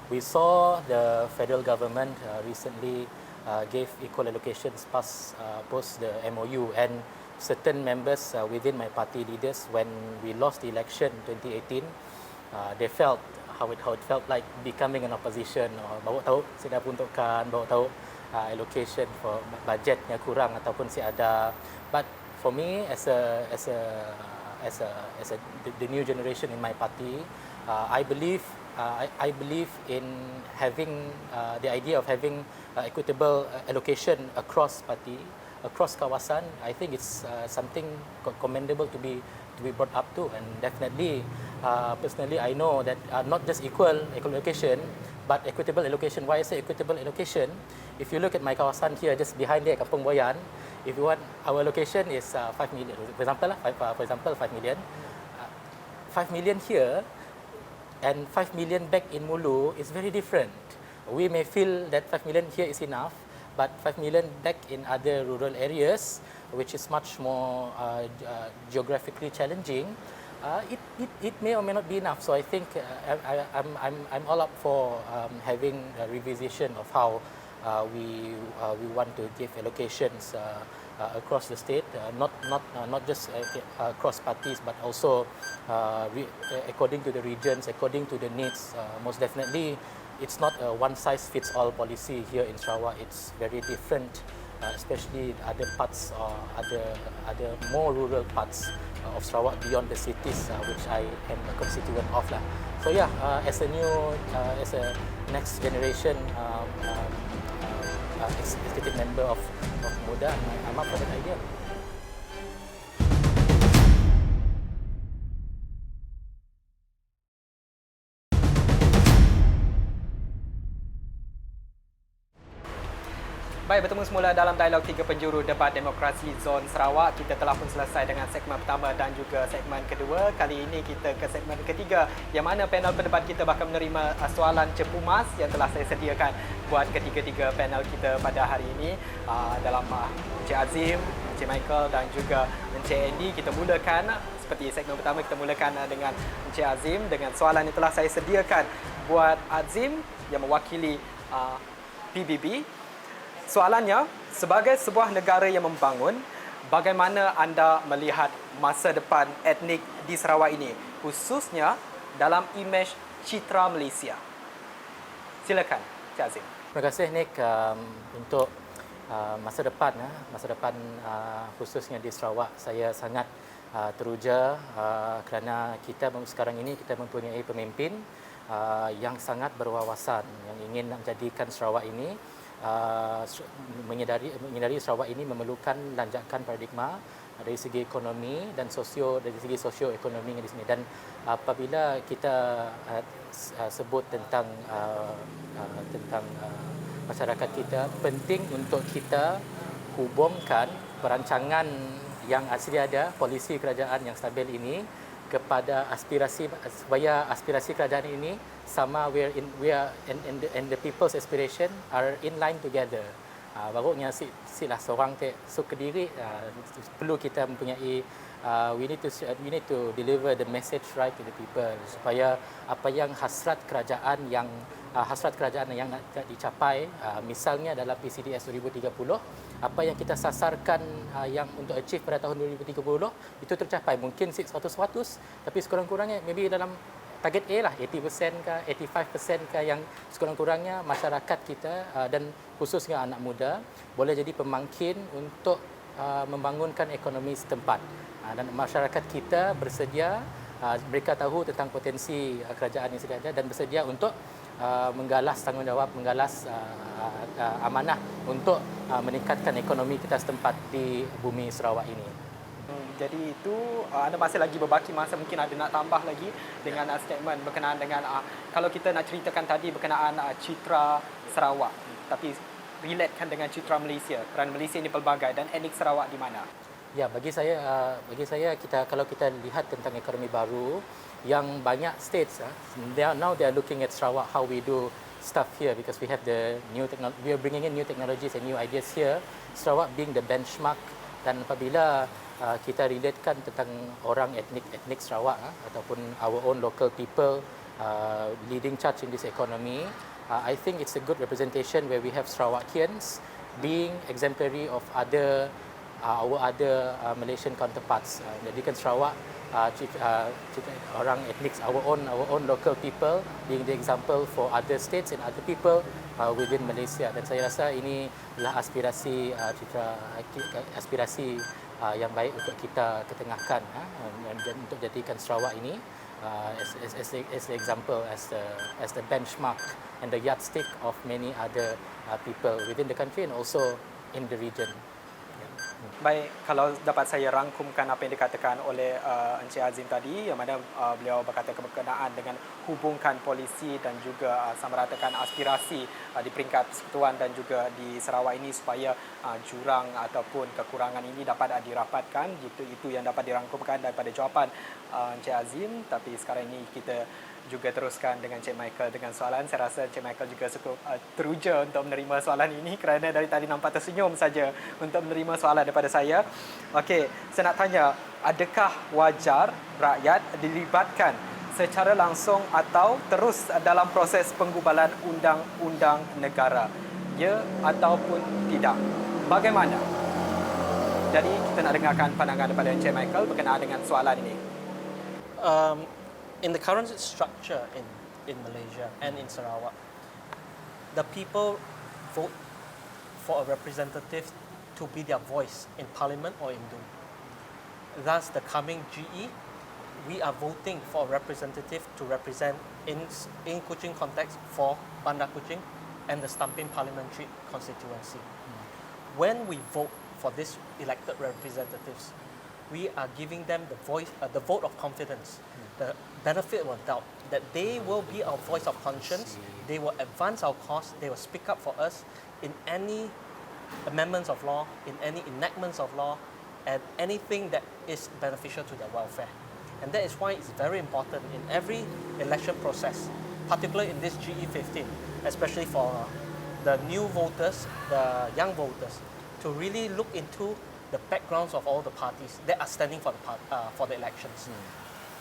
We saw the federal government recently gave equal allocations post the MOU, and certain members within my party leaders, when we lost the election in 2018, they felt how it felt like becoming an opposition, or bawa tahu saya dah peruntukan, bawa tahu allocation for budgetnya kurang ataupun si ada. But for me as the new generation in my party, I believe in having the idea of having equitable allocation across party, across kawasan. I think it's something commendable to be brought up to, and definitely personally I know that not just equal allocation but equitable allocation. Why I say equitable allocation? If you look at my kawasan here, just behind there, Kampung Boyan, if you want, our allocation is 5 million. For example, 5 million. 5 million here and 5 million back in Mulu is very different. We may feel that 5 million here is enough, but 5 million back in other rural areas, which is much more geographically challenging, it may or may not be enough. So I think I'm all up for having a revision of how we want to give allocations across the state, not just across parties, but also according to the regions, according to the needs. Most definitely, it's not a one-size-fits-all policy here in Sarawak. It's very different, especially other parts or other more rural parts of Sarawak beyond the cities, which I am a constituent of lah. So yeah, as a next generation executive member of Muda, I'm up for that idea.
Baik, bertemu semula dalam dialog 3 penjuru debat demokrasi Zon Sarawak. Kita telah pun selesai dengan segmen pertama dan juga segmen kedua. Kali ini kita ke segmen ketiga, yang mana panel pendebat kita bakal menerima soalan cepu mas yang telah saya sediakan buat ketiga-tiga panel kita pada hari ini. Dalam Encik Azim, Encik Michael dan juga Encik Andy. Kita mulakan seperti segmen pertama, kita mulakan dengan Encik Azim dengan soalan yang telah saya sediakan buat Azim yang mewakili PBB. Soalannya, sebagai sebuah negara yang membangun, bagaimana anda melihat masa depan etnik di Sarawak ini, khususnya dalam imej citra Malaysia? Silakan, Cik Azim.
Terima kasih Nick untuk masa depan khususnya di Sarawak. Saya sangat teruja kerana kita sekarang ini kita mempunyai pemimpin yang sangat berwawasan, yang ingin menjadikan Sarawak ini menyedari Sarawak ini memerlukan lanjakan paradigma dari segi ekonomi dan dari segi sosioekonomi di sini. Dan apabila kita sebut tentang masyarakat kita, penting untuk kita hubungkan perancangan yang asli ada, polisi kerajaan yang stabil ini kepada aspirasi, supaya aspirasi kerajaan ini sama and the people's aspiration are in line together. Barunya silah seorang suka diri perlu kita mempunyai we need to deliver the message right to the people, supaya apa yang hasrat kerajaan yang nak dicapai, misalnya dalam PCDS 2030, apa yang kita sasarkan yang untuk achieve pada tahun 2030 itu tercapai. Mungkin 100%, tapi sekurang-kurangnya maybe dalam target A lah, 80% ke 85% ke, yang sekurang-kurangnya masyarakat kita dan khususnya anak muda boleh jadi pemangkin untuk membangunkan ekonomi setempat. Dan masyarakat kita bersedia, mereka tahu tentang potensi kerajaan yang sedia ada dan bersedia untuk menggalas tanggungjawab, menggalas amanah untuk meningkatkan ekonomi kita setempat di bumi Sarawak ini.
Jadi itu anda masih lagi berbaki masa, mungkin ada nak tambah lagi dengan statement berkenaan dengan kalau kita nak ceritakan tadi berkenaan citra Sarawak, tapi relatekan dengan citra Malaysia, kerana Malaysia ini pelbagai dan etnik Sarawak di mana?
Ya, bagi saya kalau kita lihat tentang ekonomi baru, yang banyak states now they are looking at Sarawak, how we do stuff here, because we have the new technology, we are bringing in new technologies and new ideas here. Sarawak being the benchmark, dan apabila kita relatekan tentang orang etnik Sarawak ataupun our own local people leading charge in this economy, I think it's a good representation where we have Sarawakians being exemplary of our other Malaysian counterparts. Jadikan Sarawak orang etnik, our own local people being the example for other states and other people within Malaysia. Dan saya rasa ini adalah aspirasi yang baik untuk kita ketengahkan dan untuk jadikan Sarawak ini as the example, as the benchmark and the yardstick of many other people within the country and also in the region.
Baik, kalau dapat saya rangkumkan apa yang dikatakan oleh Encik Azim tadi, yang mana beliau berkata berkenaan dengan hubungkan polisi dan juga samaratakan aspirasi di peringkat persekutuan dan juga di Sarawak ini supaya jurang ataupun kekurangan ini dapat dirapatkan. Itu yang dapat dirangkumkan daripada jawapan Encik Azim. Tapi sekarang ini kita juga teruskan dengan Encik Michael dengan soalan. Saya rasa Encik Michael juga cukup teruja untuk menerima soalan ini kerana dari tadi nampak tersenyum saja untuk menerima soalan daripada saya. Okey, saya nak tanya, adakah wajar rakyat dilibatkan secara langsung atau terus dalam proses penggubalan undang-undang negara? Ya ataupun tidak? Bagaimana? Jadi kita nak dengarkan pandangan daripada Encik Michael berkenaan dengan soalan ini.
In the current structure in Malaysia and in Sarawak, the people vote for a representative to be their voice in parliament or in DUN. Thus, the coming GE, we are voting for a representative to represent in Kuching context for Bandar Kuching and the Stampin parliamentary constituency. When we vote for these elected representatives, we are giving them the vote of confidence, the benefit of doubt that they will be our voice of conscience, they will advance our cause, they will speak up for us in any amendments of law, in any enactments of law, and anything that is beneficial to their welfare. And that is why it's very important in every election process, particularly in this GE15, especially for the new voters, the young voters, to really look into the backgrounds of all the parties that are standing for the elections.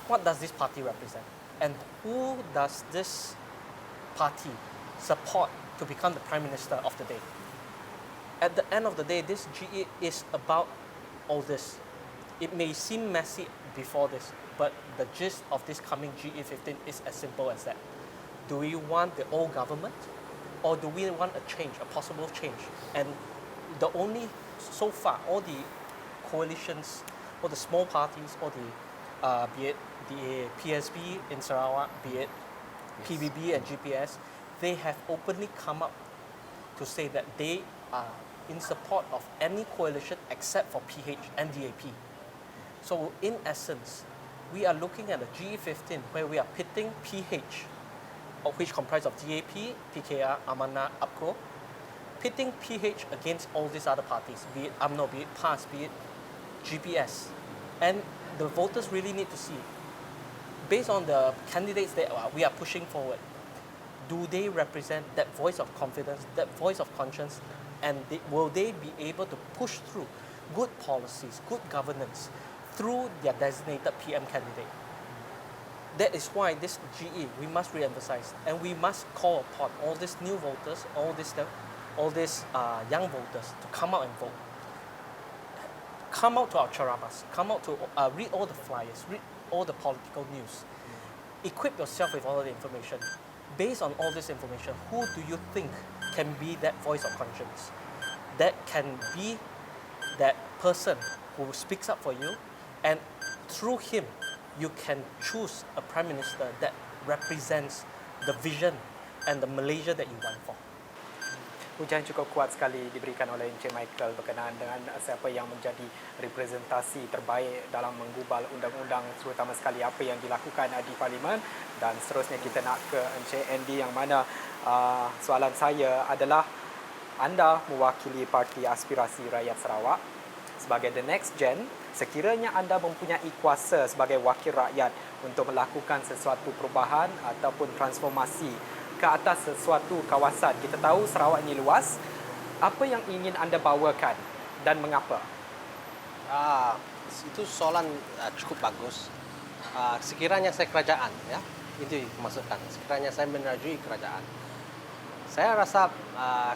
What does this party represent? And who does this party support to become the Prime Minister of the day? At the end of the day, this GE is about all this. It may seem messy before this, but the gist of this coming GE15 is as simple as that. Do we want the old government, or do we want a change, a possible change? And so far, all the coalitions, all the small parties, all the, be it the PSB in Sarawak, be it PBB and GPS, they have openly come up to say that they are in support of any coalition except for PH and DAP. So in essence, we are looking at a GE15 where we are pitting PH, which comprise of DAP, PKR, Amanah, APCO, pitting PH against all these other parties, be it UMNO, be it PAS, be it GPS. And the voters really need to see, based on the candidates that we are pushing forward, do they represent that voice of confidence, that voice of conscience, and will they be able to push through good policies, good governance through their designated PM candidate? That is why this GE, we must re-emphasize, and we must call upon all these new voters, all these young voters to come out and vote. Come out to our charabas, come out to read all the flyers, read all the political news. Equip yourself with all the information. Based on all this information, who do you think can be that voice of conscience? That can be that person who speaks up for you, and through him, you can choose a prime minister that represents the vision and the Malaysia that you want for.
Pujian cukup kuat sekali diberikan oleh Encik Michael berkenaan dengan siapa yang menjadi representasi terbaik dalam menggubal undang-undang, terutama sekali apa yang dilakukan di Parlimen. Dan seterusnya kita nak ke Encik Andy, yang mana soalan saya adalah, anda mewakili Parti Aspirasi Rakyat Sarawak sebagai the next gen. Sekiranya anda mempunyai kuasa sebagai wakil rakyat untuk melakukan sesuatu perubahan ataupun transformasi ke atas sesuatu kawasan. Kita tahu Sarawak ini luas. Apa yang ingin anda bawakan dan mengapa?
Itu soalan cukup bagus. Sekiranya saya kerajaan, ya, itu maksudkan. Sekiranya saya menerjui kerajaan, Saya rasa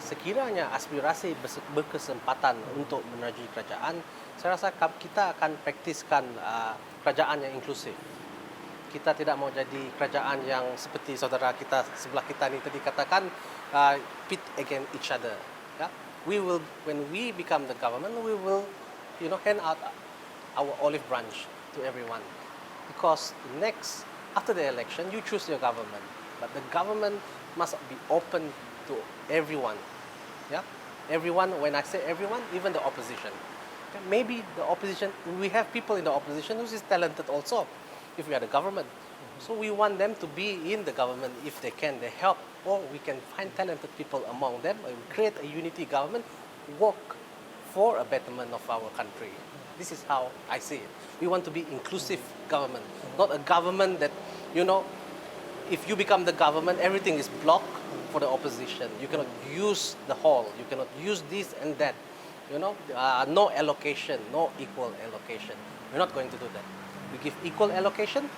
sekiranya aspirasi berkesempatan untuk menerjui kerajaan, saya rasa kita akan praktiskan kerajaan yang inklusif. Kita tidak mau jadi kerajaan yang seperti saudara kita sebelah kita ni tadi katakan pit against each other. Ya, we will, when we become the government, we will, hand out our olive branch to everyone, because next after the election you choose your government, but the government must be open to everyone. Yeah, everyone. When I say everyone, even the opposition. Okay? Maybe the opposition, we have people in the opposition who is talented also, if we are the government. So we want them to be in the government if they can, they help, or we can find talented people among them and create a unity government, work for a betterment of our country. This is how I see it. We want to be inclusive government, not a government that, if you become the government, everything is blocked for the opposition. You cannot use the hall. You cannot use this and that. No allocation, no equal allocation. We're not going to do that. We give equal allocation.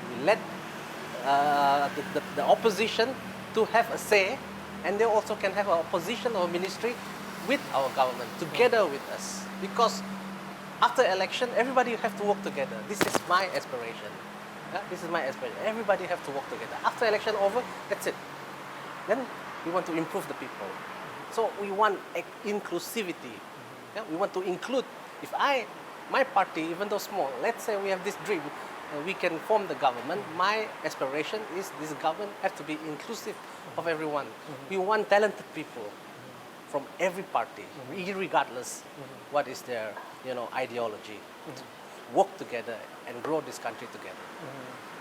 We let the opposition to have a say, and they also can have an opposition or ministry with our government, together with us. Because after election, everybody have to work together. This is my aspiration. This is my aspiration. Everybody have to work together. After election over, that's it. Then we want to improve the people. So we want inclusivity. Yeah? We want to include. If my party, even though small, let's say we have this dream, we can form the government. My aspiration is this government has to be inclusive of everyone. We want talented people from every party, regardless what is their ideology. Work together and grow this country together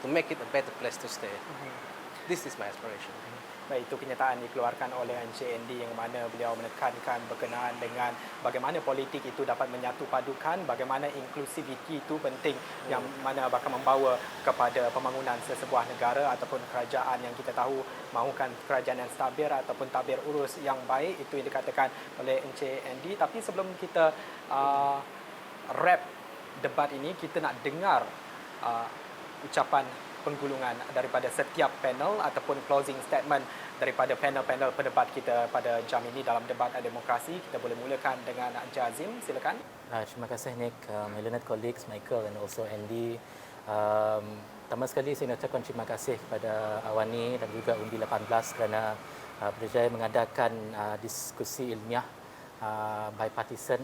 to make it a better place to stay. This is my aspiration.
Baik, itu kenyataan dikeluarkan oleh Encik Andy yang mana beliau menekankan berkenaan dengan bagaimana politik itu dapat menyatu padukan, bagaimana inklusiviti itu penting yang mana bakal membawa kepada pembangunan sesebuah negara ataupun kerajaan yang kita tahu mahukan kerajaan yang stabil ataupun tabir urus yang baik. Itu yang dikatakan oleh Encik Andy. Tapi sebelum kita wrap debat ini, kita nak dengar ucapan penggulungan daripada setiap panel ataupun closing statement daripada panel-panel pendebat kita pada jam ini dalam debat demokrasi. Kita boleh mulakan dengan Encik Azim, silakan.
Terima kasih Nick, my learned colleagues Michael and also Andy. Pertama sekali saya nak ucapkan terima kasih kepada Awani dan juga Undi 18 kerana berjaya mengadakan diskusi ilmiah bipartisan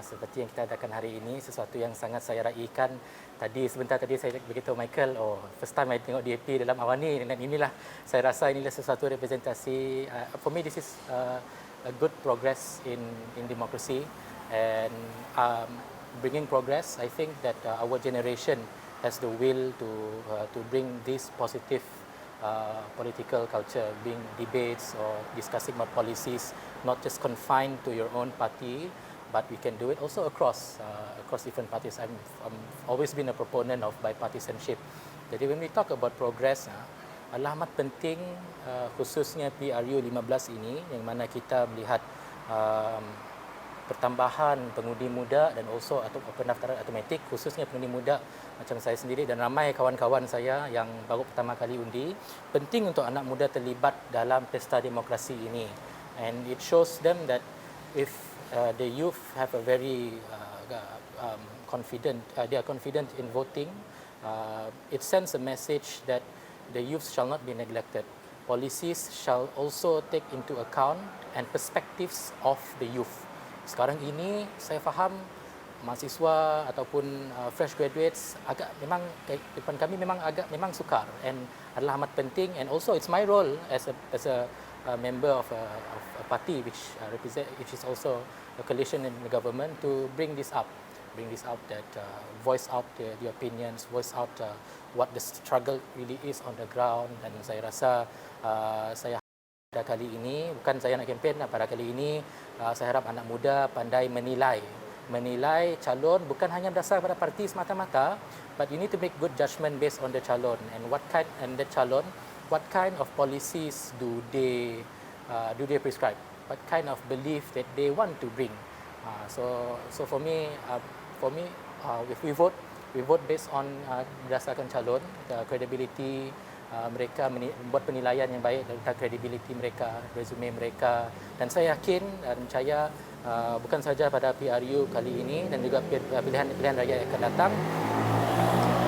seperti yang kita adakan hari ini, sesuatu yang sangat saya raikan. Sebentar tadi saya beritahu Michael, first time saya tengok DAP dalam Awani, dan inilah saya rasa inilah sesuatu representasi. For me this is a good progress in democracy and bringing progress. I think that our generation has the will to bring this positive political culture, being debates or discussing about policies, not just confined to your own party, but we can do it also across different parties. I'm always been a proponent of bipartisanship. Jadi when we talk about progress, adalah amat penting, khususnya PRU 15 ini, yang mana kita melihat pertambahan pengundi muda dan also atau pendaftaran automatik, khususnya pengundi muda macam saya sendiri dan ramai kawan-kawan saya yang baru pertama kali undi. Penting untuk anak muda terlibat dalam pesta demokrasi ini, and it shows them that if the youth have a very they are confident in voting, it sends a message that the youth shall not be neglected. Policies shall also take into account and perspectives of the youth. Sekarang ini saya faham mahasiswa ataupun fresh graduates depan kami memang sukar, and adalah amat penting, and also it's my role as a member of a party which is also a coalition in the government to bring this out that voice out the opinions, voice out what the struggle really is on the ground. Dan saya rasa saya pada kali ini, bukan saya nak kempen, pada kali ini saya harap anak muda pandai menilai calon bukan hanya berdasar pada parti semata-mata, but you need to make good judgment based on the calon and what kind of policies do they prescribe, what kind of belief that they want to bring. So for me, if we vote based on berdasarkan calon, the credibility, mereka membuat penilaian yang baik tentang kredibiliti mereka, resume mereka, dan saya yakin dan percaya bukan saja pada PRU kali ini dan juga pilihan-pilihan rakyat yang akan datang,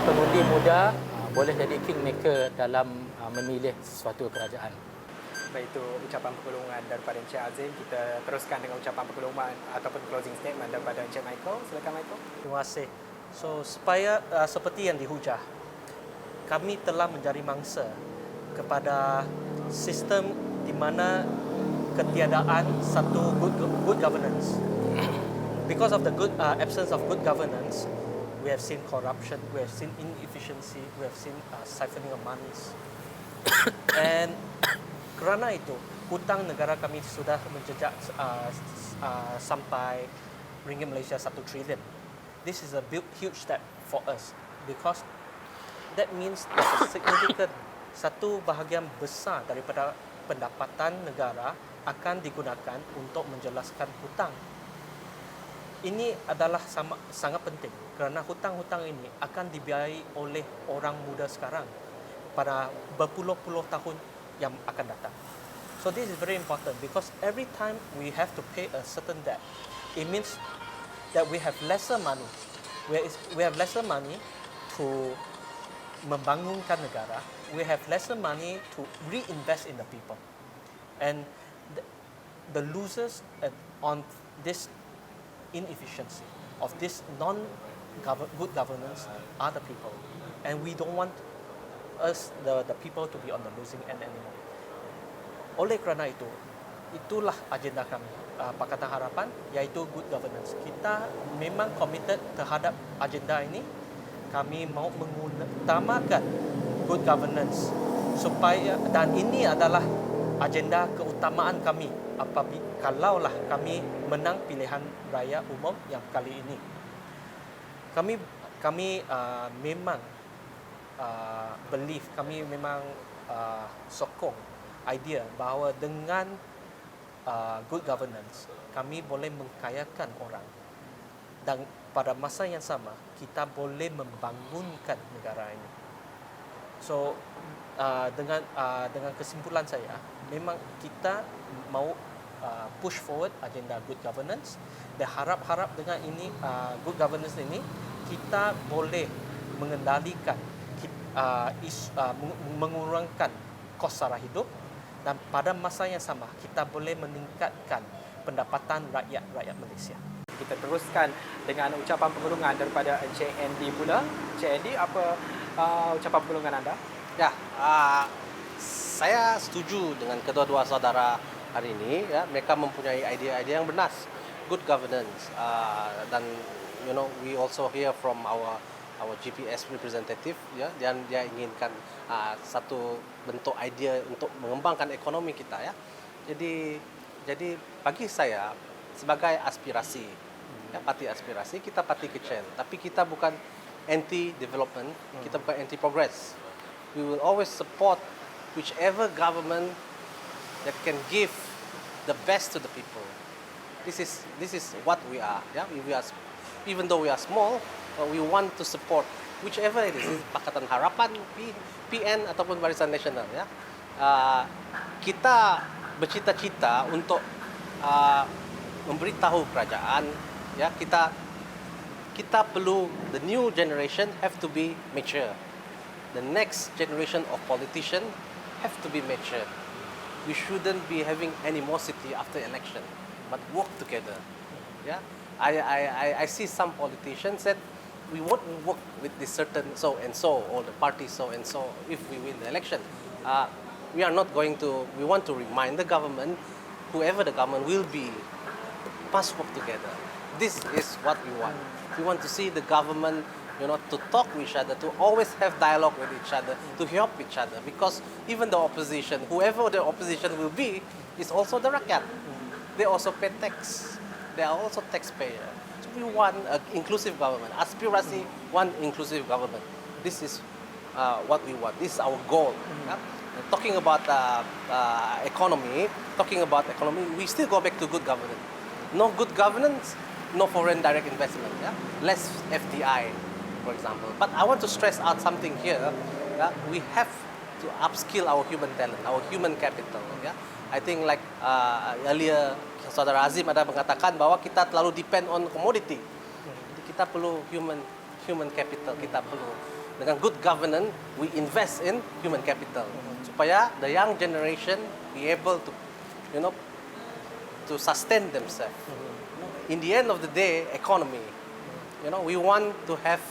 pengundi muda boleh jadi kingmaker dalam memilih sesuatu kerajaan.
Baik, itu ucapan perkelongan daripada Encik Azim. Kita teruskan dengan ucapan perkelongan ataupun closing statement daripada Encik Michael. Silakan Michael.
Terima kasih. So, supaya seperti yang dihujah, kami telah menjadi mangsa kepada sistem di mana ketiadaan satu good governance. Because of the absence of good governance, we have seen corruption, we have seen inefficiency, we have seen siphoning of monies. And kerana itu, hutang negara kami sudah menjejak sampai ringgit Malaysia 1 trilion. This is a huge step for us because that means that a significant satu bahagian besar daripada pendapatan negara akan digunakan untuk menjelaskan hutang. Ini adalah sangat penting kerana hutang-hutang ini akan dibiayai oleh orang muda sekarang pada berpuluh-puluh tahun yang akan datang. So this is very important because every time we have to pay a certain debt, it means that we have lesser money. We have lesser money to membangunkan negara. We have lesser money to reinvest in the people. And the losers on this inefficiency of this good governance are the people. And we don't want us, the people, to be on the losing end anymore. Oleh kerana itu, itulah agenda kami, Pakatan Harapan, iaitu good governance. Kita memang committed terhadap agenda ini. Kami mau mengutamakan good governance supaya, dan ini adalah agenda keutamaan kami kalaulah kami menang pilihan raya umum yang kali ini. Kami memang believe, kami memang sokong idea bahawa dengan good governance kami boleh mengkayakan orang, dan pada masa yang sama kita boleh membangunkan negara ini. So dengan kesimpulan saya, memang kita mau push forward agenda good governance, dan harap dengan ini good governance ini kita boleh mengendalikan, mengurangkan kos sara hidup, dan pada masa yang sama kita boleh meningkatkan pendapatan rakyat Malaysia.
Kita teruskan dengan ucapan perkelongan daripada Encik Andy pula. Encik Andy, apa ucapan perkelongan anda?
Ya, saya setuju dengan kedua-dua saudara hari ini. Ya, mereka mempunyai idea-idea yang benar, good governance, dan we also hear from our GPS representative, ya, dan dia inginkan satu bentuk idea untuk mengembangkan ekonomi kita, ya. Jadi bagi saya sebagai aspirasi, ya, parti aspirasi, kita parti kecil, tapi kita bukan anti development, kita bukan anti progress. We will always support whichever government that can give the best to the people. This is what we are. Yeah, even though we are small, we want to support whichever it is. Pakatan Harapan, PN ataupun Barisan Nasional. Ya, kita bercita-cita untuk memberitahu kerajaan. Ya, kita perlu, the new generation have to be mature. The next generation of politicians have to be mature. We shouldn't be having animosity after election, but work together. Yeah, I see some politicians said we won't work with this certain so and so, or the party so and so if we win the election. We are not going to. We want to remind the government, whoever the government will be, must work together. This is what we want. We want to see the government, to talk with each other, to always have dialogue with each other, to help each other. Because even the opposition, whoever the opposition will be, is also the rakyat. They also pay tax. They are also taxpayer. So we want an inclusive government. Aspirasi, one inclusive government. This is what we want. This is our goal. Yeah? Talking about economy, we still go back to good governance. No good governance, no foreign direct investment. Yeah? Less FDI, for example. But I want to stress out something here. We have to upskill our human talent, our human capital. Ya, I think like earlier Saudara Azim ada mengatakan bahwa kita terlalu depend on commodity. Jadi kita perlu human capital. Kita perlu dengan good governance, we invest in human capital supaya the young generation be able to, to sustain themselves. In the end of the day, economy. We want to have,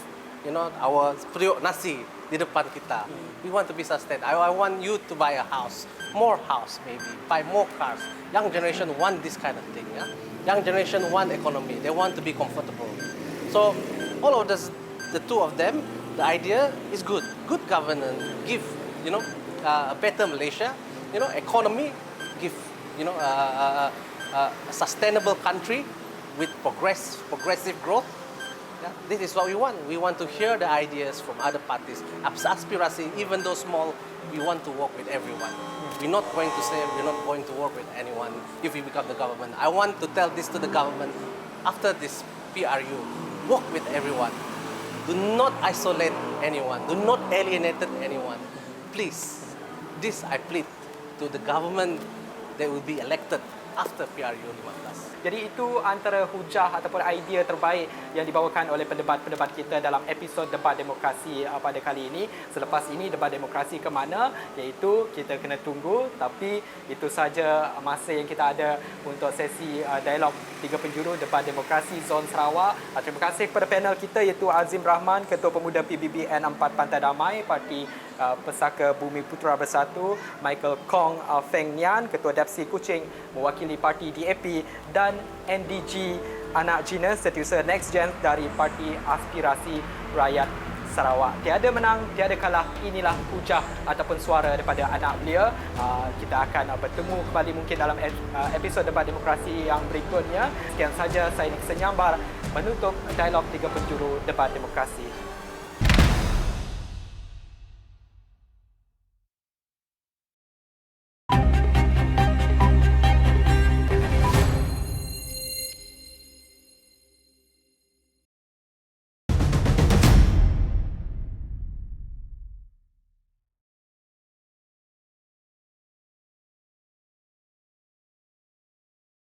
our periuk nasi di depan kita. We want to be sustained. I want you to buy a house, more house maybe, buy more cars. Young generation want this kind of thing. Yeah? Young generation want economy. They want to be comfortable. So all of this, the two of them, the idea is good. Good governance give, a better Malaysia. Economy give, a sustainable country with progressive growth. Yeah, this is what we want. We want to hear the ideas from other parties. Aspirasi, even though small, we want to work with everyone. We're not going to say we're not going to work with anyone if we become the government. I want to tell this to the government after this PRU. Work with everyone. Do not isolate anyone. Do not alienate anyone. Please, this I plead to the government that will be elected after PRU 15.
Jadi itu antara hujah ataupun idea terbaik yang dibawakan oleh pendebat-pendebat kita dalam episod debat demokrasi pada kali ini. Selepas ini debat demokrasi ke mana, iaitu kita kena tunggu, tapi itu saja masa yang kita ada untuk sesi dialog 3 penjuru debat demokrasi Zon Sarawak. Terima kasih kepada panel kita iaitu Azim Rahman, Ketua Pemuda PBB N4 Pantai Damai, Parti Pesaka Bumi Putera Bersatu, Michael Kong Feng Nian, Ketua Dapsi Kuching mewakili Parti DAP, dan NDG Anak Gina, Setiausaha Next Gen dari Parti Aspirasi Rakyat Sarawak. Tiada menang, tiada kalah. Inilah hujah ataupun suara daripada anak belia. Kita akan bertemu kembali mungkin dalam episod debat demokrasi yang berikutnya. Sekian saja, saya Nixon Nyambar menutup dialog 3 penjuru debat demokrasi.